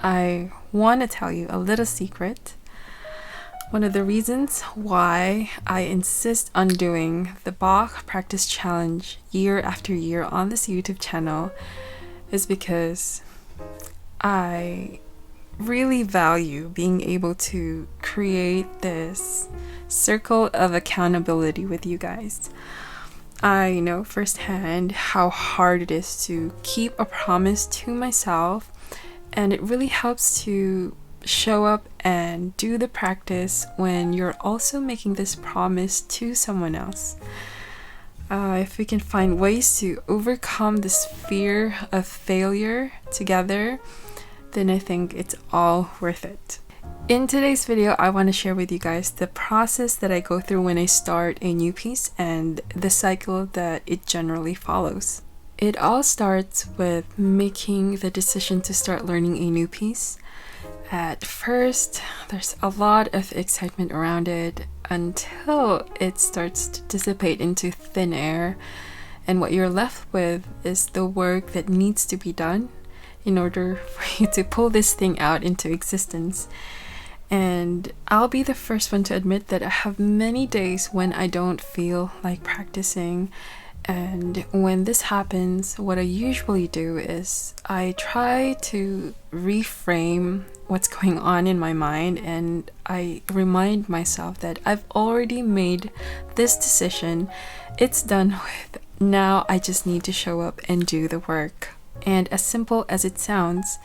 I want to tell you a little secret. One of the reasons why I insist on doing the Bach practice challenge year after year on this YouTube channel is because I really value being able to create this circle of accountability with you guys. I know firsthand how hard it is to keep a promise to myself, and it really helps to show up and do the practice when you're also making this promise to someone else. If we can find ways to overcome this fear of failure together, then I think it's all worth it. In today's video, I want to share with you guys the process that I go through when I start a new piece and the cycle that it generally follows. It all starts with making the decision to start learning a new piece. At first, there's a lot of excitement around it until it starts to dissipate into thin air, and what you're left with is the work that needs to be done in order for you to pull this thing out into existence. And I'll be the first one to admit that I have many days when I don't feel like practicing. And when this happens, what I usually do is I try to reframe what's going on in my mind, and I remind myself that I've already made this decision. It's done with. Now I just need to show up and do the work. And as simple as it sounds,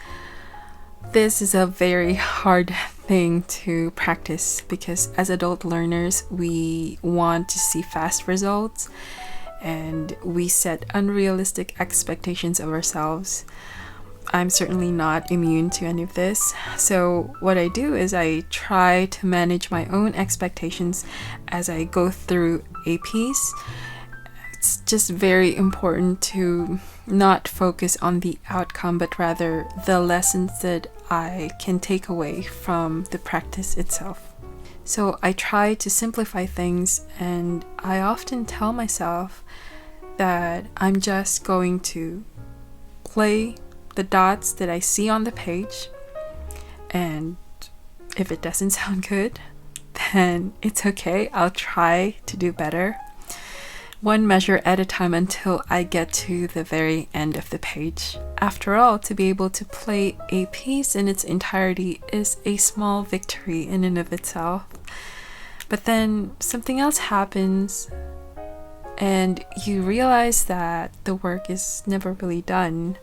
this is a very hard thing to practice because as adult learners, we want to see fast results and we set unrealistic expectations of ourselves. I'm certainly not immune to any of this. So what I do is I try to manage my own expectations as I go through a piece. It's just very important to not focus on the outcome, but rather the lessons that I can take away from the practice itself. So I try to simplify things, and I often tell myself that I'm just going to play the dots that I see on the page, and if it doesn't sound good, then it's okay. I'll try to do better. One measure at a time until I get to the very end of the page. After all, to be able to play a piece in its entirety is a small victory in and of itself. But then something else happens and you realize that the work is never really done.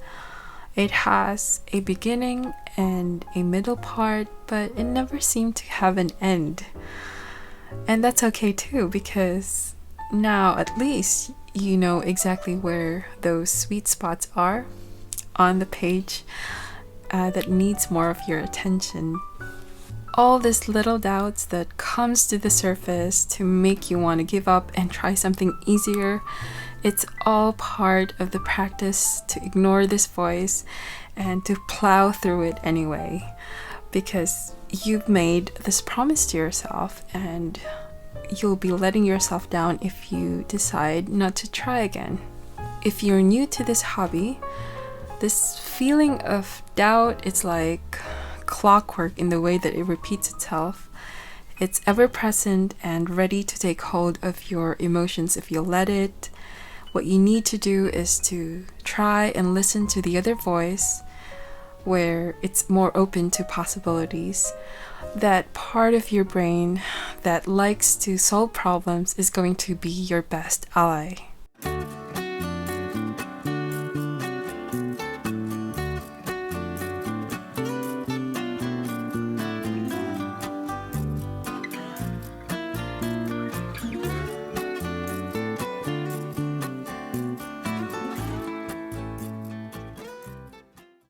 It has a beginning and a middle part, but it never seemed to have an end. And that's okay too, because now at least you know exactly where those sweet spots are on the page that needs more of your attention. All these little doubts that comes to the surface to make you want to give up and try something easier, it's all part of the practice to ignore this voice and to plow through it anyway, because you've made this promise to yourself and you'll be letting yourself down if you decide not to try again. If you're new to this hobby, this feeling of doubt, it's like clockwork in the way that it repeats itself. It's ever present and ready to take hold of your emotions if you let it. What you need to do is to try and listen to the other voice where it's more open to possibilities. That part of your brain that likes to solve problems is going to be your best ally.